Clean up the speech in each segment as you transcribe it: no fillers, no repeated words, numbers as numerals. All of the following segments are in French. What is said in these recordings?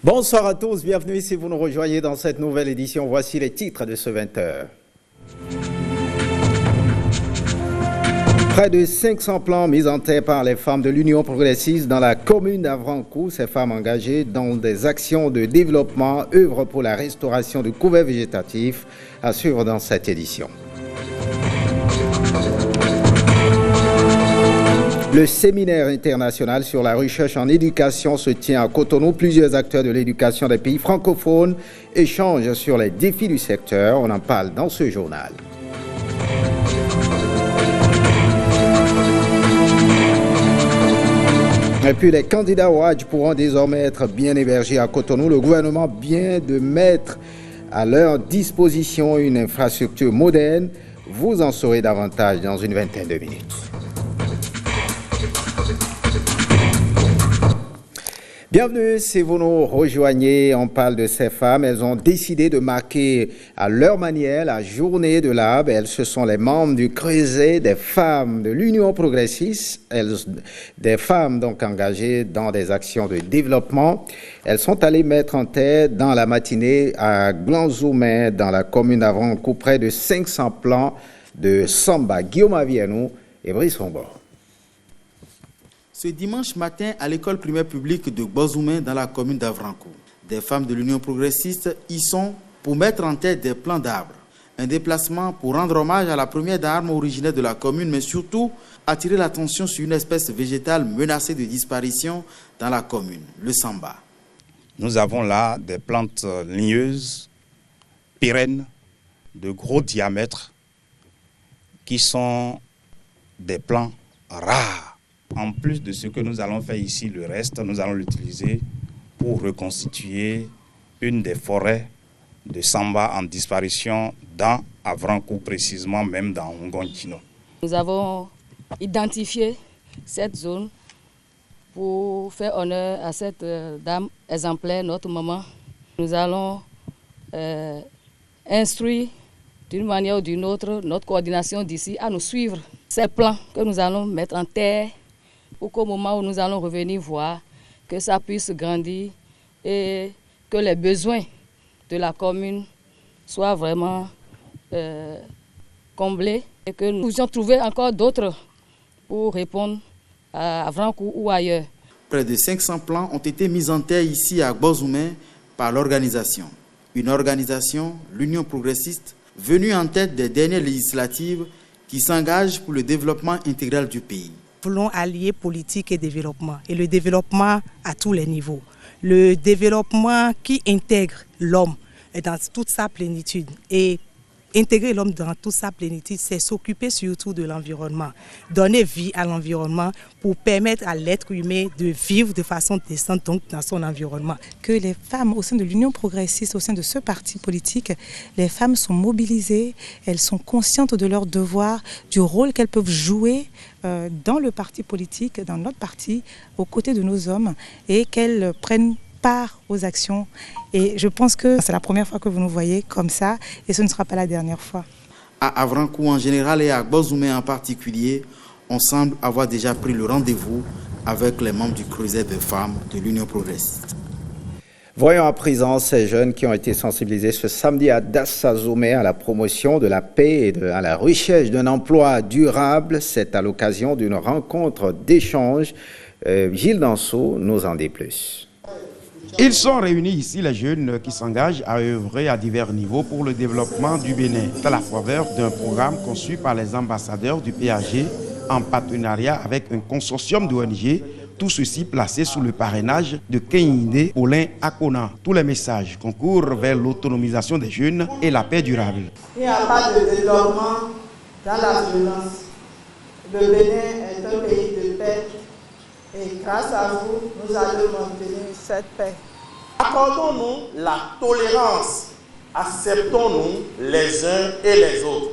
Bonsoir à tous, bienvenue si vous nous rejoignez dans cette nouvelle édition. Voici les titres de ce 20h. Près de 500 plans mis en terre par les femmes de l'Union progressiste dans la commune d'Avrancourt. Ces femmes engagées dans des actions de développement œuvrent pour la restauration du couvert végétatif à suivre dans cette édition. Le séminaire international sur la recherche en éducation se tient à Cotonou. Plusieurs acteurs de l'éducation des pays francophones échangent sur les défis du secteur. On en parle dans ce journal. Et puis les candidats au Hadj pourront désormais être bien hébergés à Cotonou. Le gouvernement vient de mettre à leur disposition une infrastructure moderne. Vous en saurez davantage dans une vingtaine de minutes. Bienvenue si vous nous rejoignez, on parle de ces femmes. Elles ont décidé de marquer à leur manière la journée de l'arbre. Elles, ce sont les membres du Creuset des femmes de l'Union progressiste, des femmes donc engagées dans des actions de développement. Elles sont allées mettre en terre dans la matinée à Glanzoumen, dans la commune d'Avrancourt, près de 500 plants de samba. Guillaume Avienou et Brice Rombord. Ce dimanche matin, à l'école primaire publique de Glanzoumen dans la commune d'Avrancourt, des femmes de l'Union progressiste y sont pour mettre en tête des plants d'arbres. Un déplacement pour rendre hommage à la première dame originaire de la commune, mais surtout attirer l'attention sur une espèce végétale menacée de disparition dans la commune, le samba. Nous avons là des plantes ligneuses, pérennes, de gros diamètre, qui sont des plants rares. En plus de ce que nous allons faire ici, le reste, nous allons l'utiliser pour reconstituer une des forêts de samba en disparition dans Avrancourt, précisément même dans Ngonchino. Nous avons identifié cette zone pour faire honneur à cette dame exemplaire, notre maman. Nous allons instruire d'une manière ou d'une autre notre coordination d'ici à nous suivre ces plans que nous allons mettre en terre pour qu'au moment où nous allons revenir voir, que ça puisse grandir et que les besoins de la commune soient vraiment comblés et que nous puissions trouver encore d'autres pour répondre à Avrancourt ou ailleurs. Près de 500 plants ont été mis en terre ici à Glanzoumen par l'organisation. Une organisation, l'Union progressiste, venue en tête des dernières législatives qui s'engage pour le développement intégral du pays. Nous voulons allier politique et développement, et le développement à tous les niveaux. Le développement qui intègre l'homme dans toute sa plénitude. Et intégrer l'homme dans toute sa plénitude, c'est s'occuper surtout de l'environnement, donner vie à l'environnement pour permettre à l'être humain de vivre de façon décente donc, dans son environnement. Que les femmes au sein de l'Union progressiste, au sein de ce parti politique, les femmes sont mobilisées, elles sont conscientes de leurs devoirs, du rôle qu'elles peuvent jouer dans le parti politique, dans notre parti, aux côtés de nos hommes, et qu'elles prennent part aux actions. Et je pense que c'est la première fois que vous nous voyez comme ça, et ce ne sera pas la dernière fois. À Avrancourt en général et à Glanzoumen en particulier, on semble avoir déjà pris le rendez-vous avec les membres du Creuset des femmes de l'Union progressiste. Voyons à présent ces jeunes qui ont été sensibilisés ce samedi à Dassazoumen à la promotion de la paix et à la recherche d'un emploi durable. C'est à l'occasion d'une rencontre d'échange. Gilles Danso nous en dit plus. Ils sont réunis ici, les jeunes qui s'engagent à œuvrer à divers niveaux pour le développement du Bénin, à la faveur d'un programme conçu par les ambassadeurs du PAG en partenariat avec un consortium d'ONG, tout ceci placé sous le parrainage de Kehinde Olin Akona. Tous les messages concourent vers l'autonomisation des jeunes et la paix durable. Il n'y a pas de développement dans la violence. Le Bénin est un pays de paix et grâce à vous, nous allons maintenir cette paix. Accordons-nous la tolérance, acceptons-nous les uns et les autres.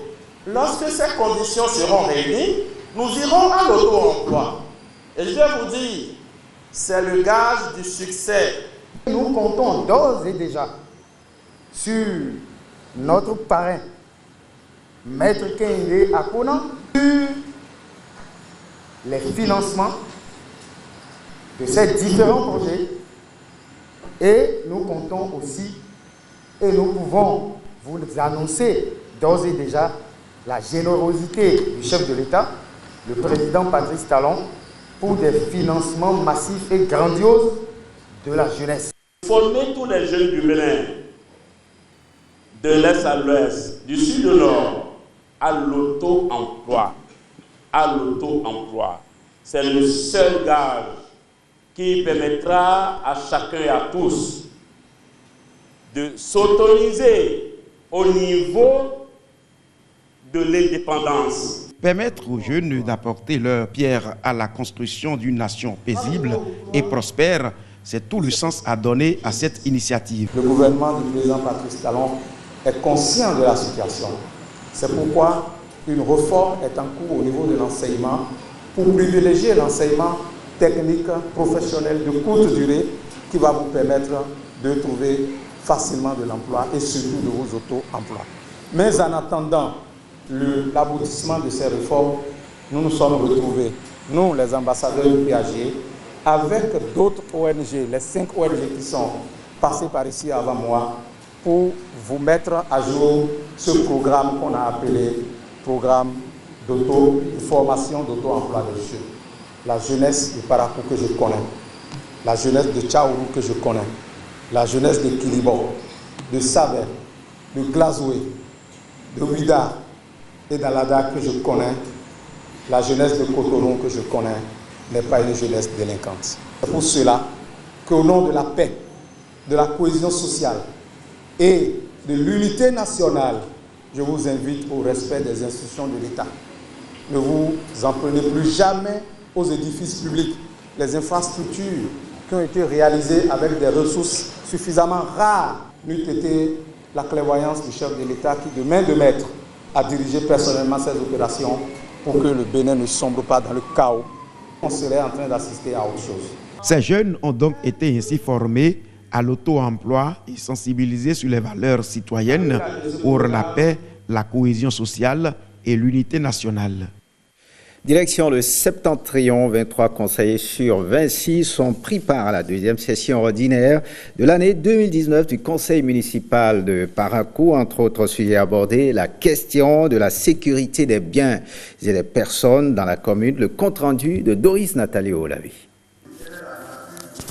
Lorsque ces conditions seront réunies, nous irons à l'auto-emploi. Et je vais vous dire, c'est le gage du succès. Nous comptons d'ores et déjà sur notre parrain, Maître Kehinde Akona, sur les financements de ces différents projets Et nous comptons aussi, et nous pouvons vous annoncer d'ores et déjà la générosité du chef de l'État, le président Patrice Talon, pour des financements massifs et grandioses de la jeunesse. Former tous les jeunes du Bénin, de l'Est à l'Ouest, du Sud au Nord, à l'auto-emploi. À l'auto-emploi. C'est le seul gage qui permettra à chacun et à tous de s'autoriser au niveau de l'indépendance. Permettre aux jeunes d'apporter leur pierre à la construction d'une nation paisible et prospère, c'est tout le sens à donner à cette initiative. Le gouvernement du président Patrice Talon est conscient de la situation. C'est pourquoi une réforme est en cours au niveau de l'enseignement pour privilégier l'enseignement technique, professionnel de courte durée qui va vous permettre de trouver facilement de l'emploi et surtout de vous auto-emplois. Mais en attendant l'aboutissement de ces réformes, nous nous sommes retrouvés, nous les ambassadeurs du PAG, avec d'autres ONG, les 5 ONG qui sont passées par ici avant moi, pour vous mettre à jour ce programme qu'on a appelé programme formation d'auto-emploi des jeunes. La jeunesse de Parakou que je connais, la jeunesse de Tchaourou que je connais, la jeunesse de Kilibo, de Saber, de Glazoué, de Ouida et d'Alada que je connais, la jeunesse de Cotonou que je connais, n'est pas une jeunesse délinquante. C'est pour cela qu'au nom de la paix, de la cohésion sociale et de l'unité nationale, je vous invite au respect des institutions de l'État. Ne vous en prenez plus jamais aux édifices publics. Les infrastructures qui ont été réalisées avec des ressources suffisamment rares n'eût été la clairvoyance du chef de l'État qui, de main de maître, a dirigé personnellement ces opérations pour que le Bénin ne sombre pas dans le chaos. On serait en train d'assister à autre chose. Ces jeunes ont donc été ainsi formés à l'auto-emploi et sensibilisés sur les valeurs citoyennes pour la paix, la cohésion sociale et l'unité nationale. Direction le Septentrion, 23 conseillers sur 26 ont pris part à la deuxième session ordinaire de l'année 2019 du conseil municipal de Parakou. Entre autres sujets abordés, la question de la sécurité des biens et des personnes dans la commune. Le compte-rendu de Doris Nathalie Olavi.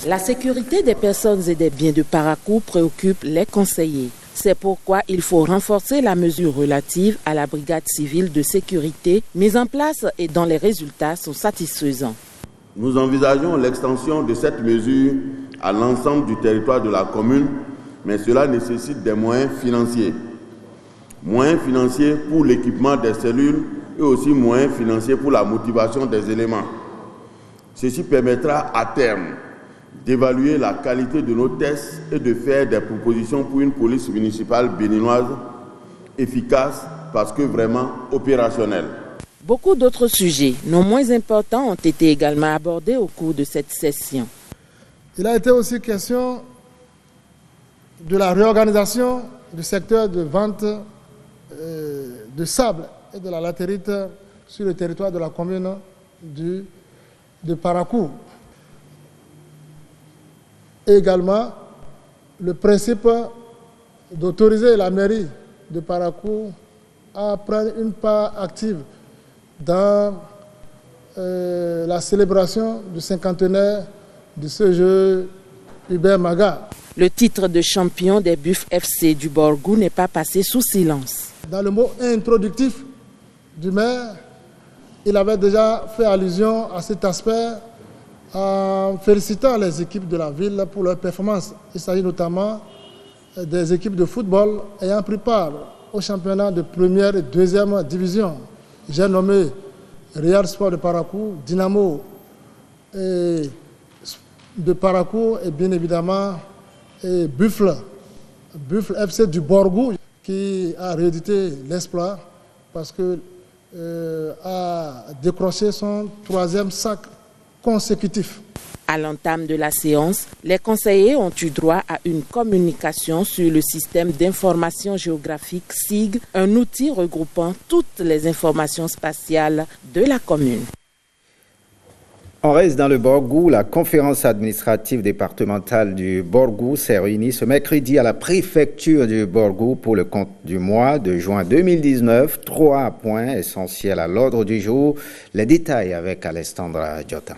La sécurité des personnes et des biens de Parakou préoccupe les conseillers. C'est pourquoi il faut renforcer la mesure relative à la brigade civile de sécurité mise en place et dont les résultats sont satisfaisants. Nous envisageons l'extension de cette mesure à l'ensemble du territoire de la commune, mais cela nécessite des moyens financiers. Moyens financiers pour l'équipement des cellules et aussi moyens financiers pour la motivation des éléments. Ceci permettra à terme d'évaluer la qualité de nos tests et de faire des propositions pour une police municipale béninoise efficace parce que vraiment opérationnelle. Beaucoup d'autres sujets, non moins importants, ont été également abordés au cours de cette session. Il a été aussi question de la réorganisation du secteur de vente de sable et de la latérite sur le territoire de la commune de Parakou. Et également le principe d'autoriser la mairie de Parakou à prendre une part active dans la célébration du cinquantenaire de ce jeu Hubert Maga. Le titre de champion des Buffs FC du Borgou n'est pas passé sous silence. Dans le mot introductif du maire, il avait déjà fait allusion à cet aspect en félicitant les équipes de la ville pour leur performance. Il s'agit notamment des équipes de football ayant pris part au championnat de première et deuxième division. J'ai nommé Real Sport de Parakou, Dynamo de Parakou et bien évidemment Buffle FC du Borgou qui a réédité l'exploit parce que a décroché son 3e sac consécutif. À l'entame de la séance, les conseillers ont eu droit à une communication sur le système d'information géographique SIG, un outil regroupant toutes les informations spatiales de la commune. On reste dans le Borgou. La conférence administrative départementale du Borgou s'est réunie ce mercredi à la préfecture du Borgou pour le compte du mois de juin 2019. 3 points essentiels à l'ordre du jour. Les détails avec Alessandra Diotin.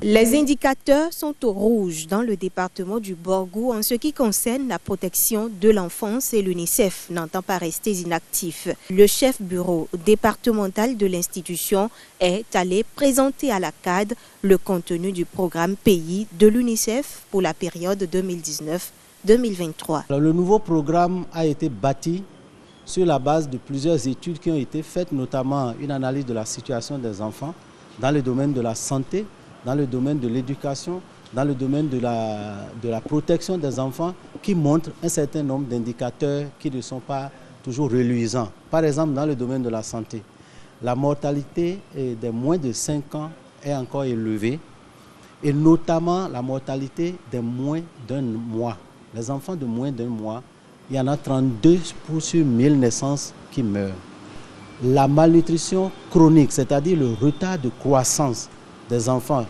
Les indicateurs sont au rouge dans le département du Borgou en ce qui concerne la protection de l'enfance et l'UNICEF n'entend pas rester inactif. Le chef bureau départemental de l'institution est allé présenter à la CAD le contenu du programme pays de l'UNICEF pour la période 2019-2023. Le nouveau programme a été bâti sur la base de plusieurs études qui ont été faites, notamment une analyse de la situation des enfants dans le domaine de la santé, dans le domaine de l'éducation, dans le domaine de la protection des enfants, qui montrent un certain nombre d'indicateurs qui ne sont pas toujours reluisants. Par exemple, dans le domaine de la santé, la mortalité des moins de 5 ans est encore élevée, et notamment la mortalité des moins d'1 mois. Les enfants de moins d'1 mois, il y en a 32 sur 1000 naissances qui meurent. La malnutrition chronique, c'est-à-dire le retard de croissance des enfants,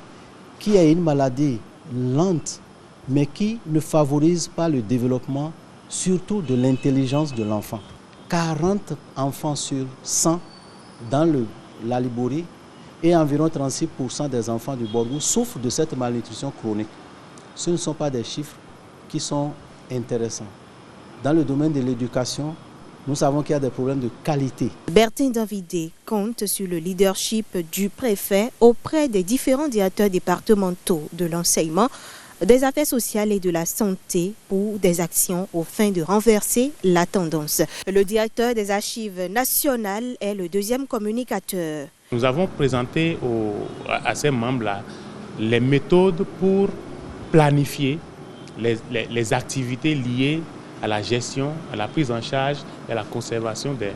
qui est une maladie lente, mais qui ne favorise pas le développement, surtout de l'intelligence de l'enfant. 40 enfants sur 100 dans la Liborie et environ 36% des enfants du Borgou souffrent de cette malnutrition chronique. Ce ne sont pas des chiffres qui sont intéressants. Dans le domaine de l'éducation, nous savons qu'il y a des problèmes de qualité. Bertin Davidé compte sur le leadership du préfet auprès des différents directeurs départementaux de l'enseignement, des affaires sociales et de la santé pour des actions aux fins de renverser la tendance. Le directeur des archives nationales est le deuxième communicateur. Nous avons présenté à ces membres-là les méthodes pour planifier les activités liées à la gestion, à la prise en charge et à la conservation des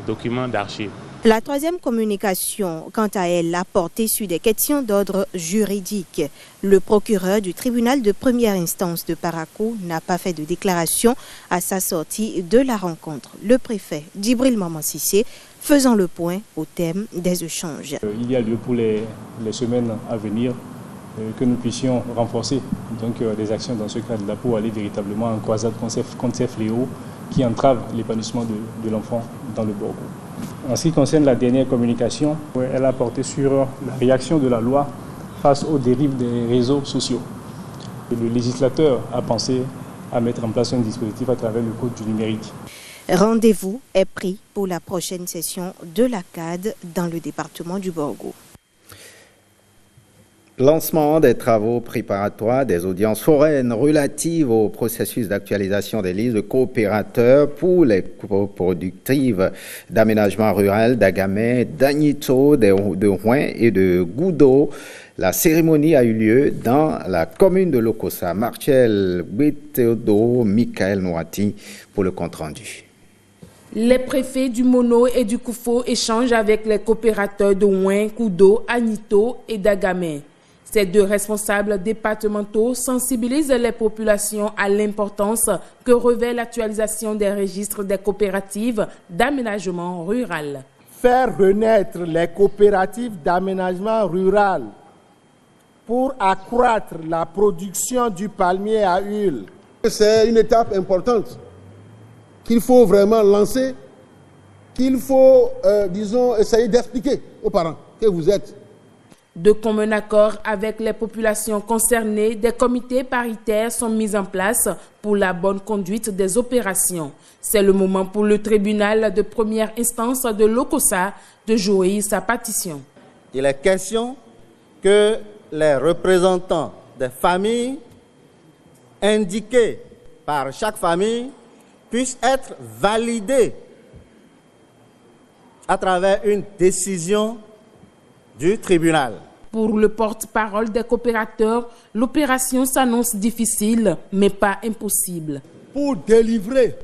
documents d'archives. La troisième communication, quant à elle, a porté sur des questions d'ordre juridique. Le procureur du tribunal de première instance de Parakou n'a pas fait de déclaration à sa sortie de la rencontre. Le préfet Djibril Mamansissé faisant le point au thème des échanges. Il y a lieu pour les semaines à venir que nous puissions renforcer des actions dans ce cadre-là pour aller véritablement en croisade contre ces fléaux qui entravent l'épanouissement de l'enfant dans le Borgou. En ce qui concerne la dernière communication, elle a porté sur la réaction de la loi face aux dérives des réseaux sociaux. Le législateur a pensé à mettre en place un dispositif à travers le code du numérique. Rendez-vous est pris pour la prochaine session de la CAD dans le département du Borgou. Lancement des travaux préparatoires des audiences foraines relatives au processus d'actualisation des listes de coopérateurs pour les coproductives d'aménagement rural d'Agamay, d'Agnito, de Rouen et de Goudo. La cérémonie a eu lieu dans la commune de Lokossa. Martial Guiteodo, Michael Noati pour le compte-rendu. Les préfets du Mono et du Koufo échangent avec les coopérateurs de Rouen, Goudo, Agnito et d'Agamay. Ces deux responsables départementaux sensibilisent les populations à l'importance que revêt l'actualisation des registres des coopératives d'aménagement rural. Faire renaître les coopératives d'aménagement rural pour accroître la production du palmier à huile. C'est une étape importante qu'il faut vraiment lancer, qu'il faut, essayer d'expliquer aux parents que vous êtes. De commun accord avec les populations concernées, des comités paritaires sont mis en place pour la bonne conduite des opérations. C'est le moment pour le tribunal de première instance de Lokossa de jouer sa partition. Il est question que les représentants des familles indiqués par chaque famille puissent être validés à travers une décision du tribunal. Pour le porte-parole des coopérateurs, l'opération s'annonce difficile, mais pas impossible. Pour délivrer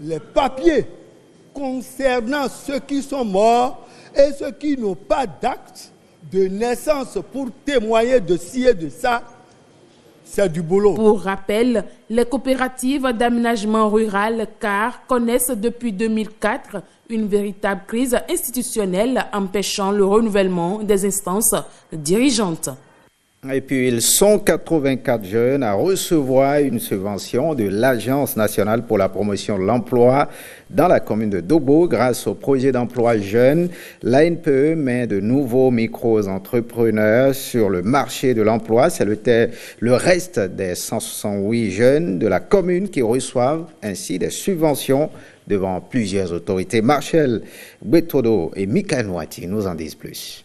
les papiers concernant ceux qui sont morts et ceux qui n'ont pas d'acte de naissance pour témoigner de ci et de ça, c'est du boulot. Pour rappel, les coopératives d'aménagement rural CAR connaissent depuis 2004 une véritable crise institutionnelle empêchant le renouvellement des instances dirigeantes. Et puis, ils sont 84 jeunes à recevoir une subvention de l'Agence nationale pour la promotion de l'emploi dans la commune de Dobo. Grâce au projet d'emploi jeunes, l'ANPE met de nouveaux micro-entrepreneurs sur le marché de l'emploi. C'est le reste des 168 jeunes de la commune qui reçoivent ainsi des subventions devant plusieurs autorités. Marcel Betodo et Michael Noati nous en disent plus.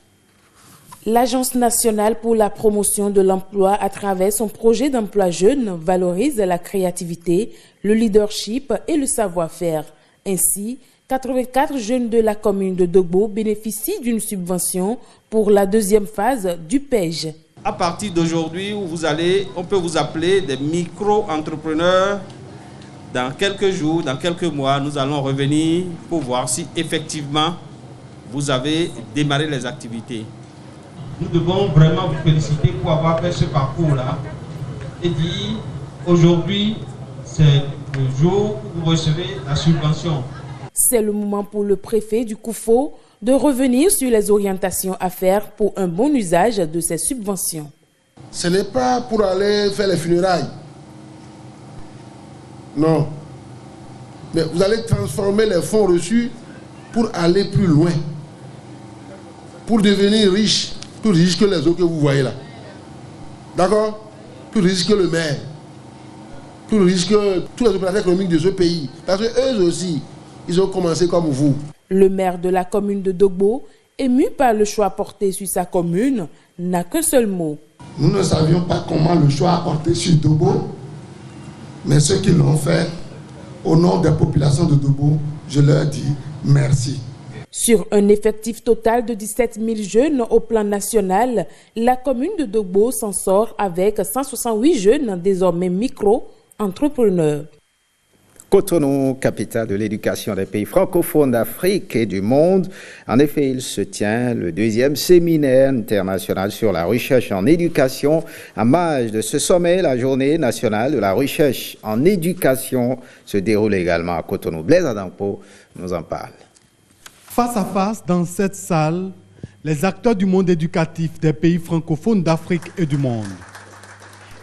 L'Agence nationale pour la promotion de l'emploi, à travers son projet d'emploi jeune, valorise la créativité, le leadership et le savoir-faire. Ainsi, 84 jeunes de la commune de Dobo bénéficient d'une subvention pour la deuxième phase du PEJ. À partir d'aujourd'hui, on peut vous appeler des micro-entrepreneurs. Dans quelques jours, dans quelques mois, nous allons revenir pour voir si effectivement vous avez démarré les activités. Nous devons vraiment vous féliciter pour avoir fait ce parcours-là et dire aujourd'hui, c'est le jour où vous recevez la subvention. C'est le moment pour le préfet du Koufo de revenir sur les orientations à faire pour un bon usage de ces subventions. Ce n'est pas pour aller faire les funérailles. Non. Mais vous allez transformer les fonds reçus pour aller plus loin. Pour devenir riche. Plus riche que les autres que vous voyez là. D'accord? Plus riche que le maire. Plus riche que tous les opérateurs économiques de ce pays. Parce qu'eux aussi, ils ont commencé comme vous. Le maire de la commune de Dobo, ému par le choix porté sur sa commune, n'a qu'un seul mot. Nous ne savions pas comment le choix a porté sur Dobo, mais ceux qui l'ont fait, au nom des populations de Dobo, je leur dis merci. Sur un effectif total de 17 000 jeunes au plan national, la commune de Dobo s'en sort avec 168 jeunes désormais micro-entrepreneurs. Cotonou, capitale de l'éducation des pays francophones d'Afrique et du monde. En effet, il se tient le 2e séminaire international sur la recherche en éducation. En marge de ce sommet, la journée nationale de la recherche en éducation se déroule également à Cotonou. Blaise Adampo nous en parle. Face à face, dans cette salle, les acteurs du monde éducatif des pays francophones d'Afrique et du monde.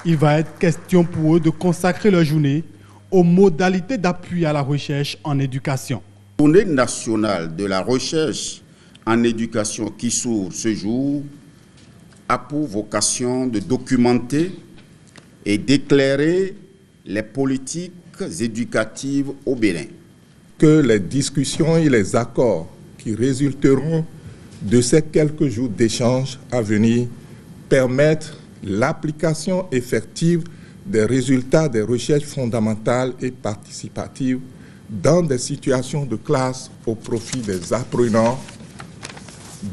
Il va être question pour eux de consacrer leur journée aux modalités d'appui à la recherche en éducation. La journée nationale de la recherche en éducation qui s'ouvre ce jour a pour vocation de documenter et d'éclairer les politiques éducatives au Bénin. Que les discussions et les accords qui résulteront de ces quelques jours d'échanges à venir permettent l'application effective des résultats des recherches fondamentales et participatives dans des situations de classe au profit des apprenants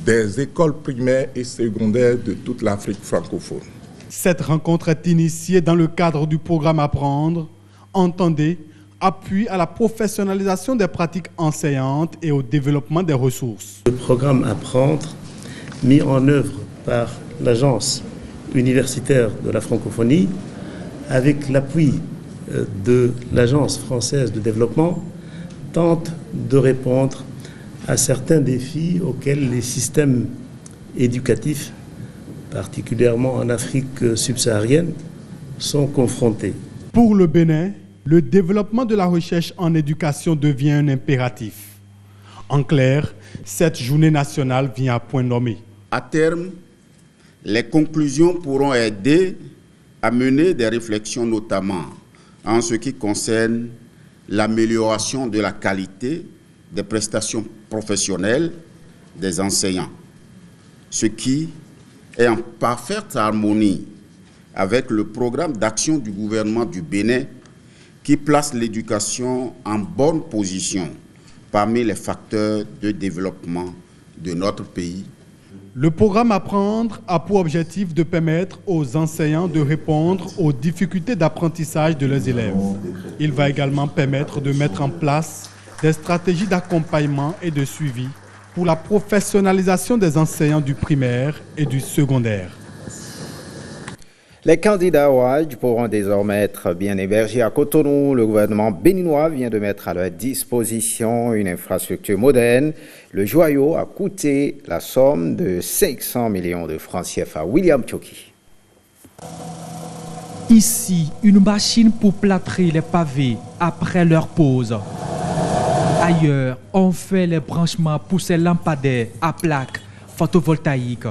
des écoles primaires et secondaires de toute l'Afrique francophone. Cette rencontre est initiée dans le cadre du programme Apprendre, entendez, appui à la professionnalisation des pratiques enseignantes et au développement des ressources. Le programme Apprendre, mis en œuvre par l'Agence universitaire de la francophonie, avec l'appui de l'Agence française de développement, tente de répondre à certains défis auxquels les systèmes éducatifs, particulièrement en Afrique subsaharienne, sont confrontés. Pour le Bénin, le développement de la recherche en éducation devient un impératif. En clair, cette journée nationale vient à point nommé. À terme, les conclusions pourront aider à mener des réflexions, notamment en ce qui concerne l'amélioration de la qualité des prestations professionnelles des enseignants, ce qui est en parfaite harmonie avec le programme d'action du gouvernement du Bénin qui place l'éducation en bonne position parmi les facteurs de développement de notre pays. Le programme Apprendre a pour objectif de permettre aux enseignants de répondre aux difficultés d'apprentissage de leurs élèves. Il va également permettre de mettre en place des stratégies d'accompagnement et de suivi pour la professionnalisation des enseignants du primaire et du secondaire. Les candidats au Hadj pourront désormais être bien hébergés à Cotonou. Le gouvernement béninois vient de mettre à leur disposition une infrastructure moderne. Le joyau a coûté la somme de 500 millions de francs CFA. William Tchoki. Ici, une machine pour plâtrer les pavés après leur pause. Ailleurs, on fait les branchements pour ces lampadaires à plaques photovoltaïques.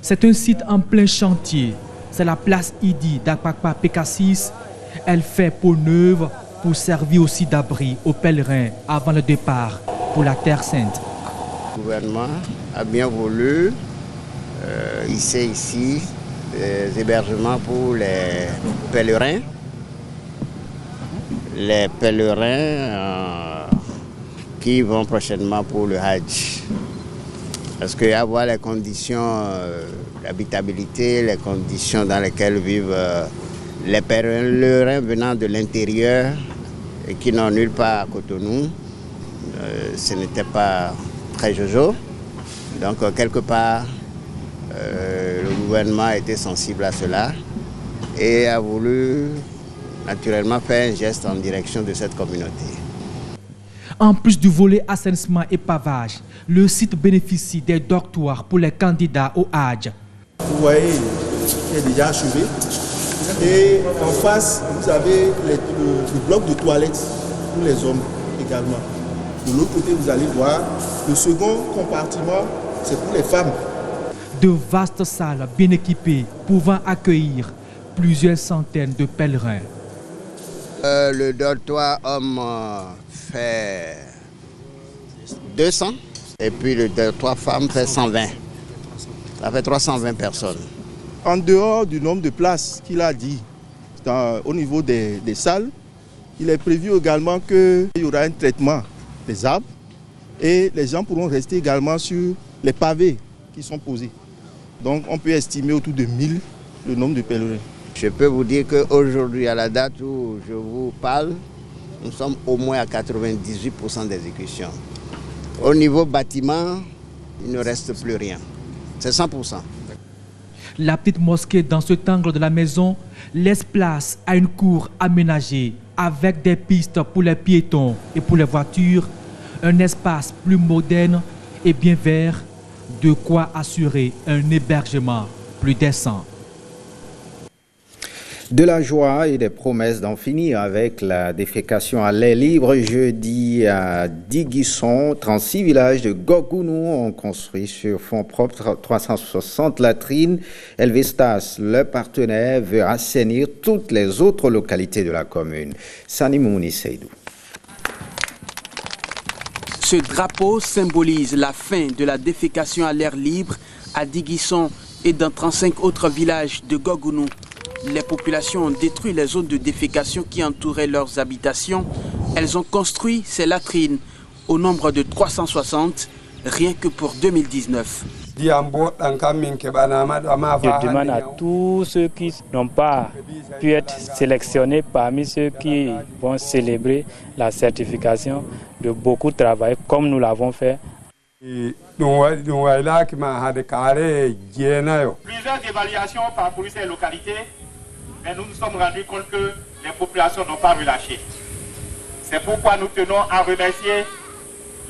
C'est un site en plein chantier. C'est la place Idi d'Akpakpa PK6. Elle fait peau neuve pour servir aussi d'abri aux pèlerins avant le départ pour la Terre Sainte. Le gouvernement a bien voulu hisser ici des hébergements pour les pèlerins. Les pèlerins qui vont prochainement pour le Hadj. Parce qu'il y a à voir les conditions d'habitabilité, les conditions dans lesquelles vivent les pèlerins venant de l'intérieur et qui n'ont nulle part à Cotonou. Ce n'était pas très jojo. Donc quelque part, le gouvernement a été sensible à cela et a voulu naturellement faire un geste en direction de cette communauté. En plus du volet assainissement et pavage, le site bénéficie des dortoirs pour les candidats au Hadj. Vous voyez, il est déjà achevé. Et en face, vous avez le bloc de toilettes pour les hommes également. De l'autre côté, vous allez voir, le second compartiment, c'est pour les femmes. De vastes salles bien équipées pouvant accueillir plusieurs centaines de pèlerins. Le dortoir homme fait 200 et puis le dortoir femme fait 120. Ça fait 320 personnes. En dehors du nombre de places qu'il a dit au niveau des salles, il est prévu également qu'il y aura un traitement des arbres et les gens pourront rester également sur les pavés qui sont posés. Donc on peut estimer autour de 1000 le nombre de pèlerins. Je peux vous dire qu'aujourd'hui, à la date où je vous parle, nous sommes au moins à 98% d'exécution. Au niveau bâtiment, il ne reste plus rien. C'est 100%. La petite mosquée dans cet angle de la maison laisse place à une cour aménagée avec des pistes pour les piétons et pour les voitures, un espace plus moderne et bien vert, de quoi assurer un hébergement plus décent. De la joie et des promesses d'en finir avec la défécation à l'air libre. Jeudi à Diguisson, 36 villages de Gogounou ont construit sur fonds propres 360 latrines. Elvestas, le partenaire, veut assainir toutes les autres localités de la commune. Sani Mouni Seydou. Ce drapeau symbolise la fin de la défécation à l'air libre à Diguisson et dans 35 autres villages de Gogounou. Les populations ont détruit les zones de défécation qui entouraient leurs habitations. Elles ont construit ces latrines au nombre de 360, rien que pour 2019. Je demande à tous ceux qui n'ont pas pu être sélectionnés parmi ceux qui vont célébrer la certification de beaucoup travailler comme nous l'avons fait. Plusieurs évaluations ont parcouru ces localités, mais nous nous sommes rendus compte que les populations n'ont pas relâché. C'est pourquoi nous tenons à remercier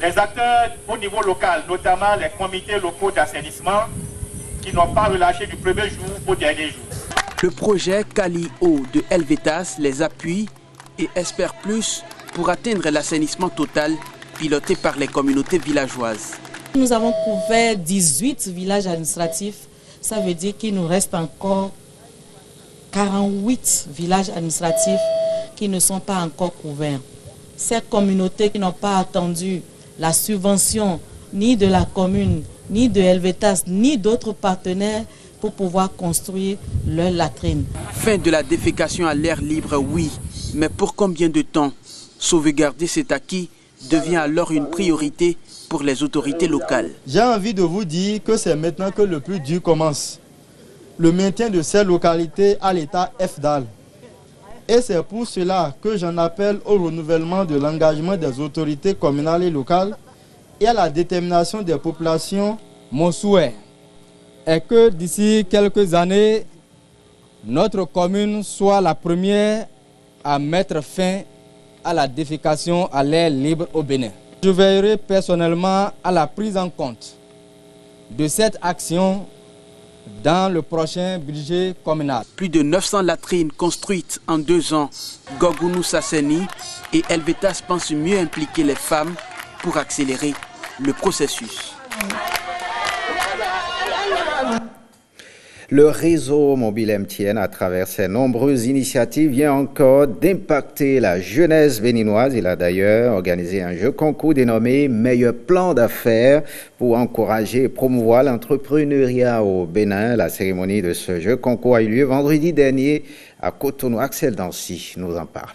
les acteurs au niveau local, notamment les comités locaux d'assainissement, qui n'ont pas relâché du premier jour au dernier jour. Le projet Cali-Eau de Helvetas les appuie et espère plus pour atteindre l'assainissement total piloté par les communautés villageoises. Nous avons couvert 18 villages administratifs. Ça veut dire qu'il nous reste encore 48 villages administratifs qui ne sont pas encore couverts. Ces communautés qui n'ont pas attendu la subvention ni de la commune, ni de Helvetas, ni d'autres partenaires pour pouvoir construire leur latrine. Fin de la défécation à l'air libre, oui, mais pour combien de temps? Sauvegarder cet acquis devient alors une priorité pour les autorités locales. J'ai envie de vous dire que c'est maintenant que le plus dur commence. Le maintien de ces localités à l'état FDAL. Et c'est pour cela que j'en appelle au renouvellement de l'engagement des autorités communales et locales et à la détermination des populations. Mon souhait est que d'ici quelques années, notre commune soit la première à mettre fin à la défécation à l'air libre au Bénin. Je veillerai personnellement à la prise en compte de cette action dans le prochain budget communal. Plus de 900 latrines construites en 2 ans. Gogounou Sasseni et Helvetas pensent mieux impliquer les femmes pour accélérer le processus. Le réseau mobile MTN, à travers ses nombreuses initiatives, vient encore d'impacter la jeunesse béninoise. Il a d'ailleurs organisé un jeu concours dénommé Meilleur plan d'affaires pour encourager et promouvoir l'entrepreneuriat au Bénin. La cérémonie de ce jeu concours a eu lieu vendredi dernier à Cotonou. Axel Dancy nous en parle.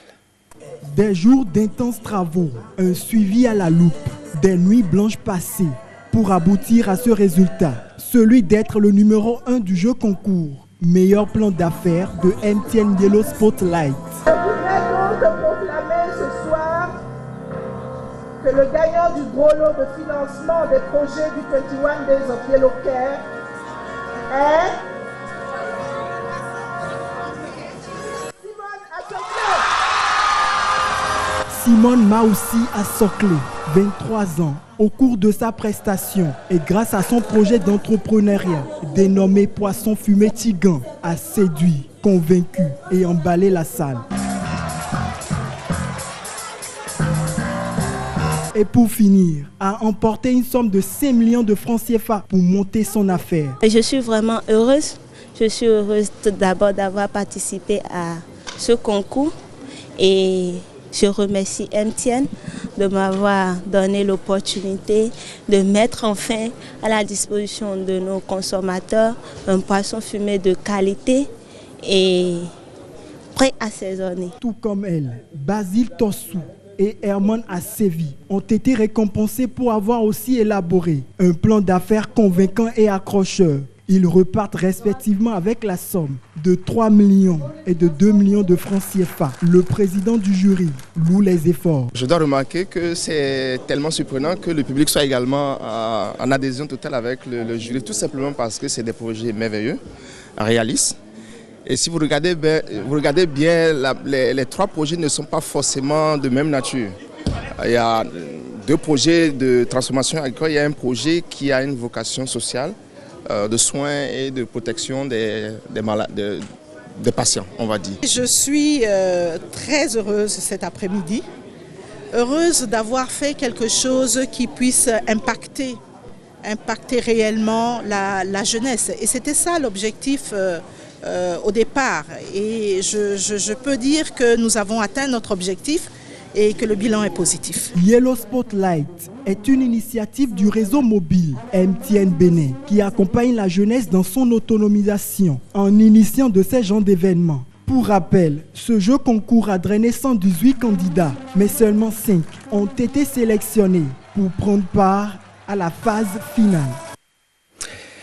Des jours d'intenses travaux, un suivi à la loupe, des nuits blanches passées pour aboutir à ce résultat, celui d'être le numéro 1 du jeu concours, meilleur plan d'affaires de MTN Yellow Spotlight. Je voudrais donc proclamer ce soir que le gagnant du gros lot de financement des projets du 21 Days of Yellow Care est Simone Maoussi Assoclé, 23 ans. Au cours de sa prestation et grâce à son projet d'entrepreneuriat dénommé Poisson fumé Tigan, a séduit, convaincu et emballé la salle. Et pour finir, a emporté une somme de 5 millions de francs CFA pour monter son affaire. Je suis vraiment heureuse. Je suis heureuse tout d'abord d'avoir participé à ce concours et je remercie MTN de m'avoir donné l'opportunité de mettre enfin à la disposition de nos consommateurs un poisson fumé de qualité et prêt à saisonner. Tout comme elle, Basile Tossou et Herman Assevi ont été récompensés pour avoir aussi élaboré un plan d'affaires convaincant et accrocheur. Ils repartent respectivement avec la somme de 3 millions et de 2 millions de francs CFA. Le président du jury loue les efforts. Je dois remarquer que c'est tellement surprenant que le public soit également en adhésion totale avec le jury, tout simplement parce que c'est des projets merveilleux, réalistes. Et si vous regardez bien, les 3 projets ne sont pas forcément de même nature. Il y a 2 projets de transformation agricole, il y a un projet qui a une vocation sociale, de soins et de protection des malades, des patients, on va dire. Je suis très heureuse cet après-midi, heureuse d'avoir fait quelque chose qui puisse impacter réellement la jeunesse. Et c'était ça l'objectif au départ. Et je peux dire que nous avons atteint notre objectif et que le bilan est positif. Yellow Spotlight est une initiative du réseau mobile MTN Bénin qui accompagne la jeunesse dans son autonomisation en initiant de ces genres d'événements. Pour rappel, ce jeu concours a drainé 118 candidats, mais seulement 5 ont été sélectionnés pour prendre part à la phase finale.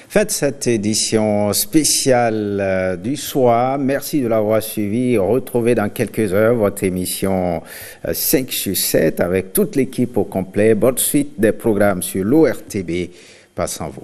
Faites cette édition spéciale du soir. Merci de l'avoir suivi. Retrouvez dans quelques heures votre émission 5 sur 7 avec toute l'équipe au complet. Bonne suite des programmes sur l'ORTB. Passe en vous.